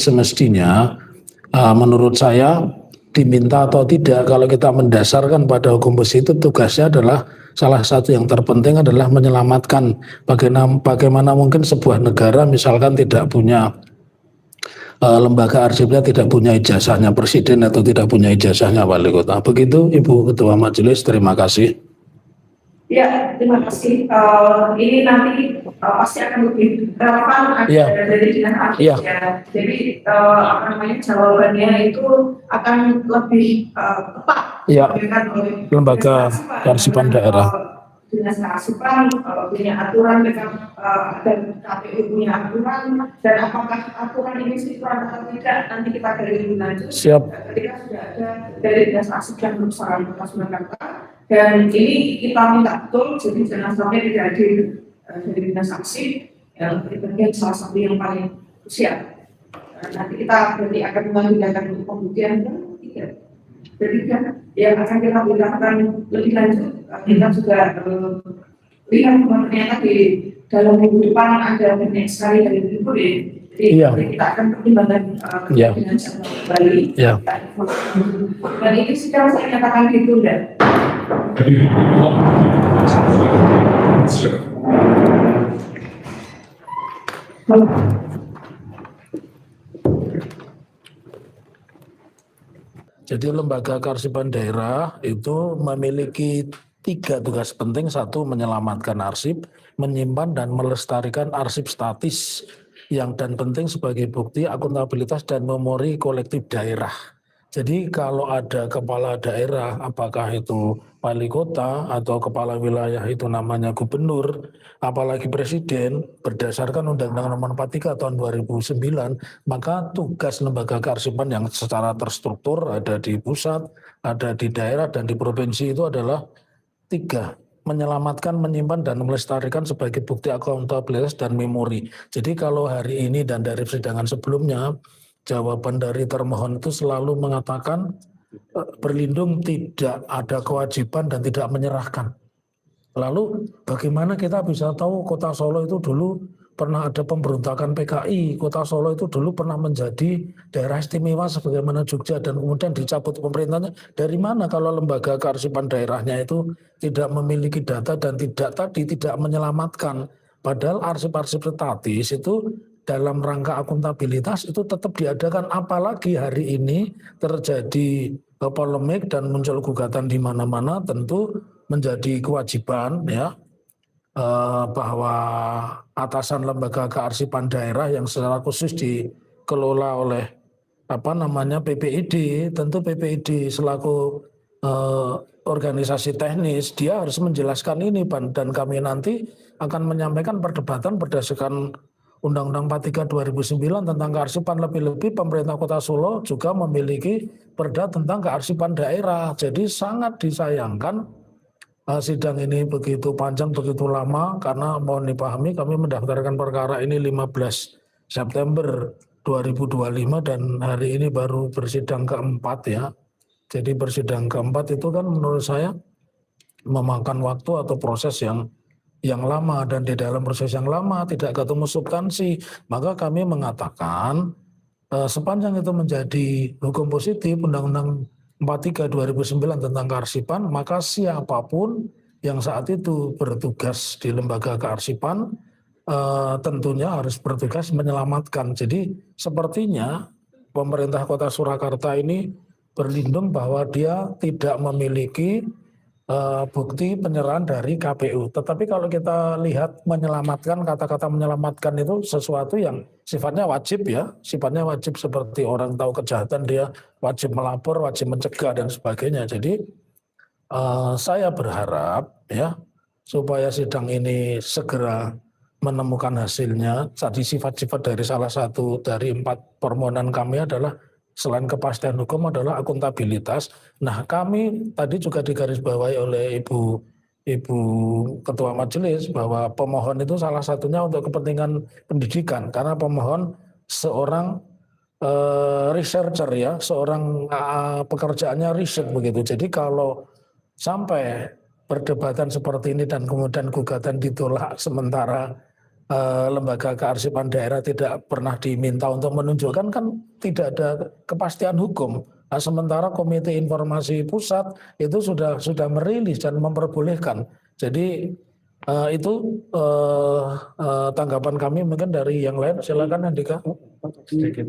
semestinya menurut saya diminta atau tidak, kalau kita mendasarkan pada hukum positif, tugasnya adalah salah satu yang terpenting adalah menyelamatkan bagaimana mungkin sebuah negara misalkan tidak punya lembaga arsipnya, tidak punya ijazahnya presiden atau tidak punya ijazahnya wali kota. Begitu Ibu Ketua Majelis, terima kasih. Ya, terima kasih. Ini nanti pasti akan lebih relevan dari dinas arsip ya. Jadi jawabannya itu akan lebih tepat. Ya, lembaga kearsipan daerah. Dinas kearsipan punya aturan dengan dan KPU punya aturan, dan apakah aturan ini sinkron atau tidak nanti kita gali lebih lanjut. Siap. Ketika sudah ada dari dinas arsip yang berusaha Kota Surakarta, dan ini kita minta betul, jadi jangan sampai tidak hadir dari dinas arsip yang bagian salah satu yang paling usia. Nanti kita berarti akan memindahkan untuk pembuktian ke ketiga yang akan kita bicarakan lebih lanjut. Kita juga lihat ternyata di dalam minggu depan ada banyak sekali dari ibu deh. Jadi kita akan pertimbangkan dengan kembali. Dan ini sekarang saya nyatakan ditunda. Jadi lembaga kearsipan daerah itu memiliki 3 tugas penting. 1, menyelamatkan arsip, menyimpan dan melestarikan arsip statis yang dan penting sebagai bukti akuntabilitas dan memori kolektif daerah. Jadi kalau ada kepala daerah, apakah itu wali kota atau kepala wilayah itu namanya gubernur, apalagi presiden, berdasarkan Undang-Undang Nomor 43 tahun 2009, maka tugas lembaga kearsipan yang secara terstruktur ada di pusat, ada di daerah dan di provinsi itu adalah 3. Menyelamatkan, menyimpan, dan melestarikan sebagai bukti akuntabilitas dan memori. Jadi kalau hari ini dan dari persidangan sebelumnya, jawaban dari termohon itu selalu mengatakan berlindung, tidak ada kewajiban dan tidak menyerahkan. Lalu bagaimana kita bisa tahu Kota Solo itu dulu pernah ada pemberontakan PKI, Kota Solo itu dulu pernah menjadi daerah istimewa sebagaimana Jogja dan kemudian dicabut pemerintahnya. Dari mana kalau lembaga kearsipan daerahnya itu tidak memiliki data dan tidak menyelamatkan. Padahal arsip-arsip statis itu dalam rangka akuntabilitas itu tetap diadakan, apalagi hari ini terjadi polemik dan muncul gugatan di mana-mana, tentu menjadi kewajiban ya bahwa atasan lembaga kearsipan daerah yang secara khusus dikelola oleh PPID, tentu PPID selaku organisasi teknis dia harus menjelaskan ini, dan kami nanti akan menyampaikan perdebatan berdasarkan Undang-Undang 43 2009 tentang kearsipan. Lebih-lebih pemerintah Kota Solo juga memiliki perda tentang kearsipan daerah. Jadi sangat disayangkan sidang ini begitu panjang, begitu lama, karena mohon dipahami kami mendaftarkan perkara ini 15 September 2025 dan hari ini baru bersidang keempat ya. Jadi bersidang keempat itu kan menurut saya memakan waktu atau proses yang lama, dan di dalam proses yang lama tidak ketemu substansi. Maka kami mengatakan sepanjang itu menjadi hukum positif Undang-Undang 43 2009 tentang kearsipan, maka siapapun yang saat itu bertugas di lembaga kearsipan tentunya harus bertugas menyelamatkan. Jadi sepertinya pemerintah Kota Surakarta ini berlindung bahwa dia tidak memiliki bukti penyerahan dari KPU. Tetapi kalau kita lihat menyelamatkan, kata-kata menyelamatkan itu sesuatu yang sifatnya wajib ya, sifatnya wajib seperti orang tahu kejahatan dia wajib melapor, wajib mencegah dan sebagainya. Jadi saya berharap ya supaya sidang ini segera menemukan hasilnya. Tadi sifat-sifat dari salah satu dari 4 permohonan kami adalah selain kepastian hukum adalah akuntabilitas. Nah, kami tadi juga digarisbawahi oleh Ibu Ketua Majelis bahwa pemohon itu salah satunya untuk kepentingan pendidikan, karena pemohon seorang researcher ya, seorang pekerjaannya riset begitu. Jadi kalau sampai perdebatan seperti ini dan kemudian gugatan ditolak sementara lembaga kearsipan daerah tidak pernah diminta untuk menunjukkan, kan tidak ada kepastian hukum. Nah, sementara Komite Informasi Pusat itu sudah merilis dan memperbolehkan. Jadi itu tanggapan kami, mungkin dari yang lain silakan Andika. Sedikit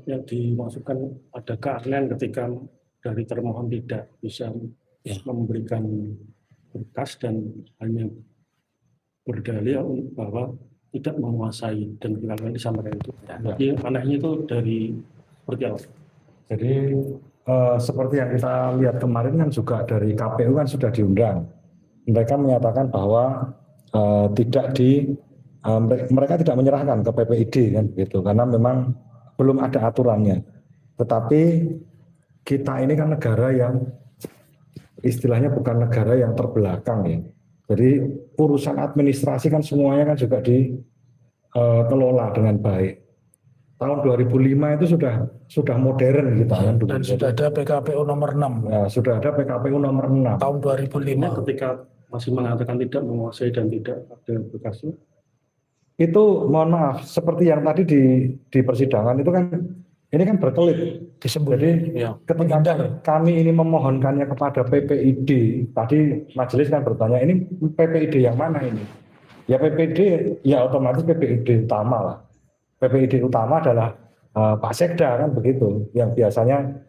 yang dimaksudkan ada keahlian ketika dari termohon tidak bisa memberikan berkas dan hanya berdalih bahwa tidak menguasai, dan kalian disampaikan itu. Jadi anehnya itu dari seperti apa? Jadi seperti yang kita lihat kemarin kan juga dari KPU kan sudah diundang. Mereka menyatakan bahwa mereka tidak menyerahkan ke PPID kan gitu, karena memang belum ada aturannya. Tetapi kita ini kan negara yang istilahnya bukan negara yang terbelakang ya. Jadi urusan administrasi kan semuanya kan juga dikelola dengan baik. Tahun 2005 itu sudah modern kita kan. Dan sudah ada PKPU nomor 6. Ya, sudah ada PKPU nomor 6. Tahun 2005. Ketika masih mengatakan tidak menguasai dan tidak ada berkasnya. Itu mohon maaf, seperti yang tadi di persidangan itu kan, ini kan berkelit. Jadi ketika kami ini memohonkannya kepada PPID, tadi majelis kan bertanya, ini PPID yang mana ini? Ya PPID, ya otomatis PPID utama lah. PPID utama adalah Pak Sekda kan begitu, yang biasanya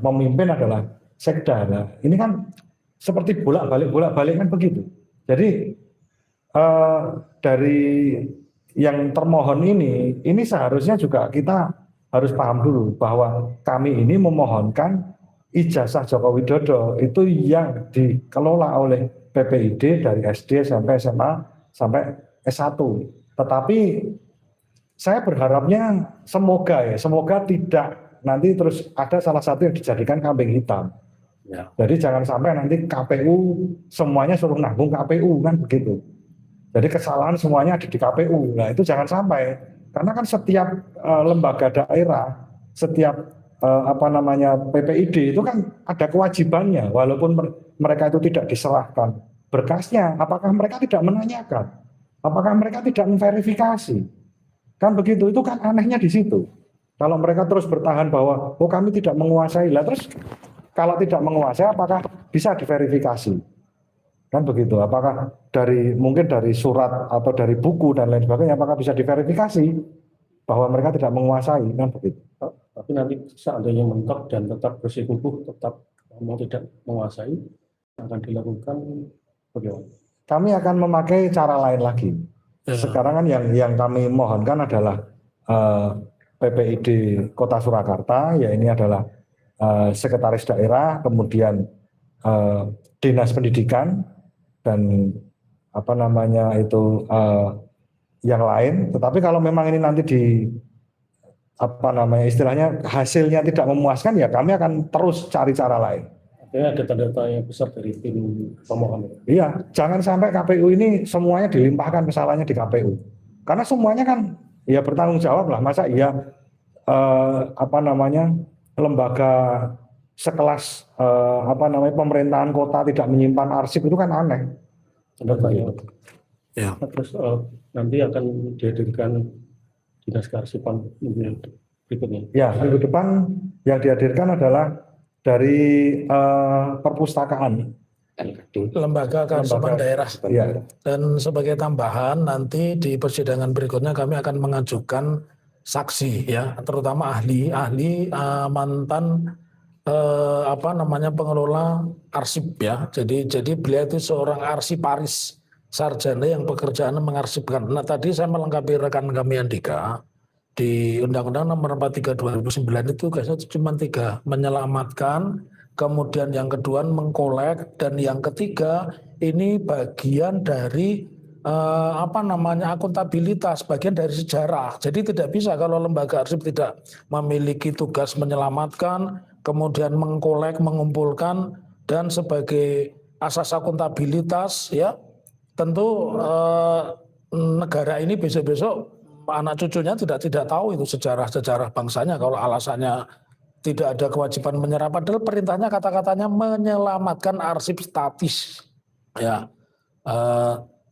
memimpin adalah Sekda. Nah, ini kan seperti bolak-balik kan begitu. Jadi dari yang termohon ini seharusnya juga kita harus paham dulu bahwa kami ini memohonkan ijazah Joko Widodo itu yang dikelola oleh PPID dari SD sampai SMA sampai S1. Tetapi saya berharapnya semoga tidak nanti terus ada salah satu yang dijadikan kambing hitam. Ya. Jadi jangan sampai nanti KPU semuanya suruh nanggung KPU kan begitu. Jadi kesalahan semuanya ada di KPU. Nah itu jangan sampai, karena kan setiap lembaga daerah, setiap PPID itu kan ada kewajibannya, walaupun mereka itu tidak diserahkan berkasnya, apakah mereka tidak menanyakan, apakah mereka tidak memverifikasi. Kan begitu, itu kan anehnya di situ. Kalau mereka terus bertahan bahwa kami tidak menguasai, lah terus kalau tidak menguasai apakah bisa diverifikasi? Kan begitu, apakah mungkin dari surat atau dari buku dan lain sebagainya, apakah bisa diverifikasi bahwa mereka tidak menguasai? Kan begitu. Tapi nanti seandainya mentok dan tetap bersikukuh, tetap mau tidak menguasai, akan dilakukan bagaimana? Kami akan memakai cara lain lagi. Sekarang kan yang kami mohonkan adalah PPID Kota Surakarta, ya ini adalah sekretaris daerah, kemudian dinas pendidikan dan yang lain. Tetapi kalau memang ini nanti istilahnya hasilnya tidak memuaskan, ya kami akan terus cari cara lain. Ada tanda-tanda yang besar dari tim pemohon. Iya, jangan sampai KPU ini semuanya dilimpahkan kesalahannya di KPU. Karena semuanya kan ya bertanggung jawab lah. Masa iya lembaga sekelas pemerintahan kota tidak menyimpan arsip, itu kan aneh. Ya. Terus nanti akan dihadirkan dinas kearsipan berikutnya. Ya, minggu depan yang dihadirkan adalah dari perpustakaan, lembaga kearsipan daerah. Ya. Dan sebagai tambahan, nanti di persidangan berikutnya kami akan mengajukan saksi, ya, terutama ahli mantan pengelola arsip, ya. Jadi beliau itu seorang arsiparis sarjana yang pekerjaannya mengarsipkan. Nah, tadi saya melengkapi rekan kami Andika. Di Undang-Undang Nomor 43 2009 itu tugasnya cuma 3, menyelamatkan, kemudian yang kedua mengkolek, dan yang ketiga ini bagian dari akuntabilitas, bagian dari sejarah. Jadi tidak bisa kalau lembaga arsip tidak memiliki tugas menyelamatkan, kemudian mengkolek, mengumpulkan, dan sebagai asas akuntabilitas, ya tentu negara ini besok-besok anak cucunya tidak tahu itu sejarah bangsanya kalau alasannya tidak ada kewajiban menyerap, padahal perintahnya kata-katanya menyelamatkan arsip statis, ya.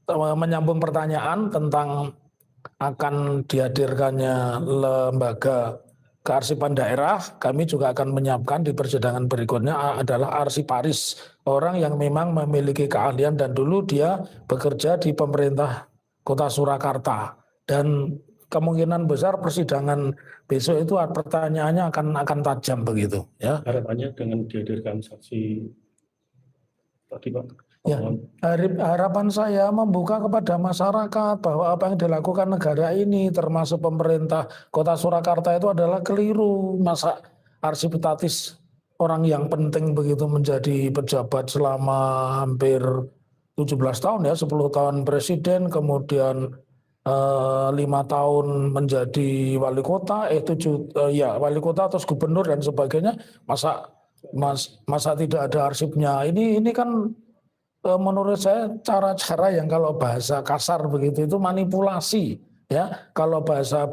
menyambung pertanyaan tentang akan dihadirkannya lembaga kearsipan daerah, kami juga akan menyiapkan di persidangan berikutnya adalah arsiparis, orang yang memang memiliki keahlian dan dulu dia bekerja di pemerintah Kota Surakarta, dan kemungkinan besar persidangan besok itu pertanyaannya akan tajam begitu ya. Harapannya dengan dihadirkan saksi tadi Pak. Ya, harapan saya membuka kepada masyarakat bahwa apa yang dilakukan negara ini termasuk pemerintah Kota Surakarta itu adalah keliru. Masa arsipitatis orang yang penting begitu menjadi pejabat selama hampir 17 tahun ya, 10 tahun presiden, kemudian 5 tahun menjadi wali kota, wali kota terus gubernur dan sebagainya. Masa tidak ada arsipnya? Ini kan menurut saya cara-cara yang kalau bahasa kasar begitu itu manipulasi ya. Kalau bahasa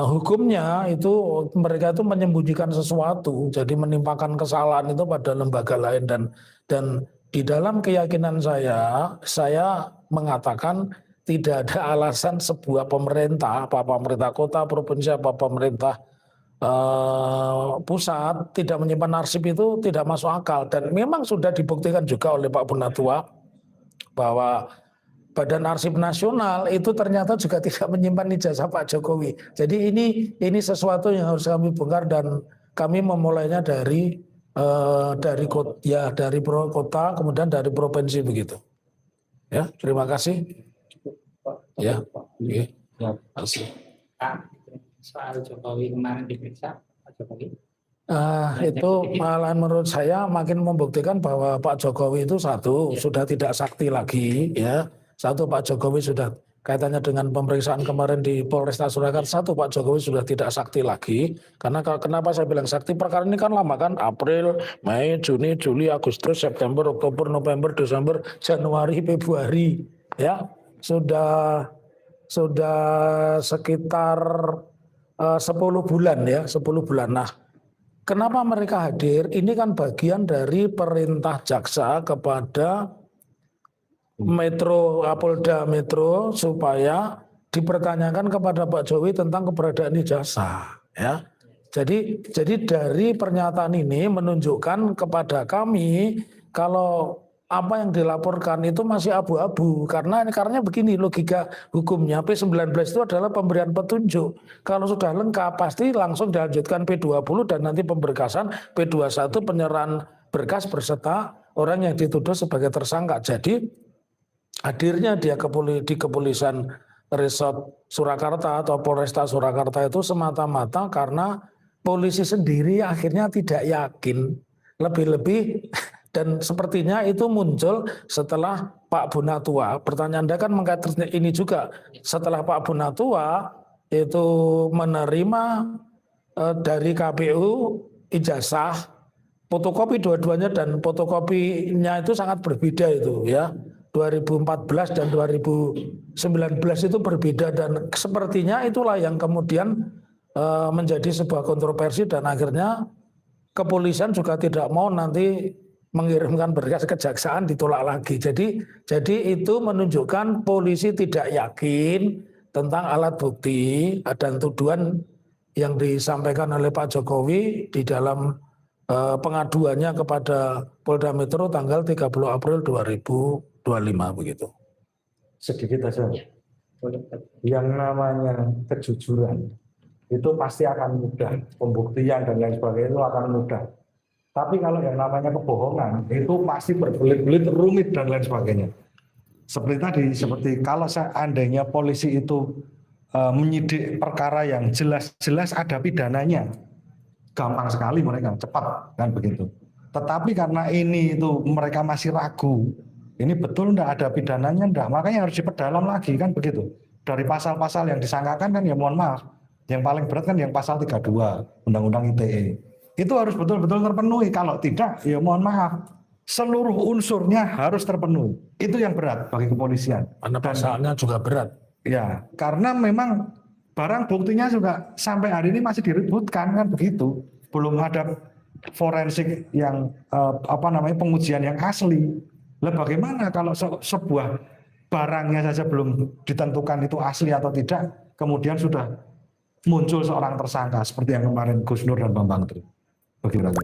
hukumnya itu mereka itu menyembunyikan sesuatu, jadi menimpakan kesalahan itu pada lembaga lain, dan di dalam keyakinan saya mengatakan tidak ada alasan sebuah pemerintah, apa pemerintah kota, provinsi, apa pemerintah pusat tidak menyimpan arsip itu tidak masuk akal, dan memang sudah dibuktikan juga oleh Pak Bonatua bahwa Badan Arsip Nasional itu ternyata juga tidak menyimpan ijazah Pak Jokowi. Jadi ini sesuatu yang harus kami bongkar, dan kami memulainya dari kota kemudian dari provinsi begitu. Ya, terima kasih. Ya, oke. Terima kasih. Soal Jokowi kemarin diperiksa Pak Jokowi. Itu malahan menurut saya makin membuktikan bahwa Pak Jokowi itu sudah tidak sakti lagi ya. Pak Jokowi sudah kaitannya dengan pemeriksaan kemarin di Polresta Surakarta, Pak Jokowi sudah tidak sakti lagi. Karena kenapa saya bilang sakti? Perkara ini kan lama kan, April, Mei, Juni, Juli, Agustus, September, Oktober, November, Desember, Januari, Februari ya. Sudah sekitar 10 bulan ya, 10 bulan. Nah, kenapa mereka hadir? Ini kan bagian dari perintah jaksa kepada Polda Metro supaya dipertanyakan kepada Pak Jokowi tentang keberadaan ijazah ya. Jadi dari pernyataan ini menunjukkan kepada kami kalau apa yang dilaporkan itu masih abu-abu, karena begini logika hukumnya, P19 itu adalah pemberian petunjuk. Kalau sudah lengkap pasti langsung dilanjutkan P20 dan nanti pemberkasan P21 penyerahan berkas berserta orang yang dituduh sebagai tersangka. Jadi hadirnya dia di kepolisian Resort Surakarta atau Polresta Surakarta itu semata-mata karena polisi sendiri akhirnya tidak yakin, lebih-lebih dan sepertinya itu muncul setelah Pak Bonatua. Pertanyaan Anda kan mengkaitkan ini juga, setelah Pak Bonatua itu menerima dari KPU ijazah fotokopi dua-duanya, dan fotokopinya itu sangat berbeda itu ya. 2014 dan 2019 itu berbeda, dan sepertinya itulah yang kemudian menjadi sebuah kontroversi, dan akhirnya kepolisian juga tidak mau nanti mengirimkan berkas kejaksaan ditolak lagi. Jadi itu menunjukkan polisi tidak yakin tentang alat bukti dan tuduhan yang disampaikan oleh Pak Jokowi di dalam pengaduannya kepada Polda Metro tanggal 30 April 2025 begitu. Sedikit aja. Yang namanya kejujuran itu pasti akan mudah, pembuktian dan lain sebagainya itu akan mudah. Tapi kalau yang namanya kebohongan itu pasti berbelit-belit, rumit dan lain sebagainya. Seperti tadi, seperti kalau seandainya polisi itu menyidik perkara yang jelas-jelas ada pidananya, gampang sekali mereka, cepat kan begitu. Tetapi karena ini itu mereka masih ragu, ini betul enggak ada pidananya enggak, makanya harus diperdalam lagi kan begitu. Dari pasal-pasal yang disangkakan kan ya mohon maaf, yang paling berat kan yang pasal 32 Undang-Undang ITE. Itu harus betul-betul terpenuhi, kalau tidak ya mohon maaf, seluruh unsurnya harus terpenuhi. Itu yang berat bagi kepolisian. Karena pasalnya juga berat. Ya, karena memang barang buktinya juga sampai hari ini masih diributkan kan begitu. Belum ada forensik yang pengujian yang asli. Lah bagaimana kalau sebuah barangnya saja belum ditentukan itu asli atau tidak, kemudian sudah muncul seorang tersangka seperti yang kemarin Gus Nur dan Bambang Tri. Bagaimana?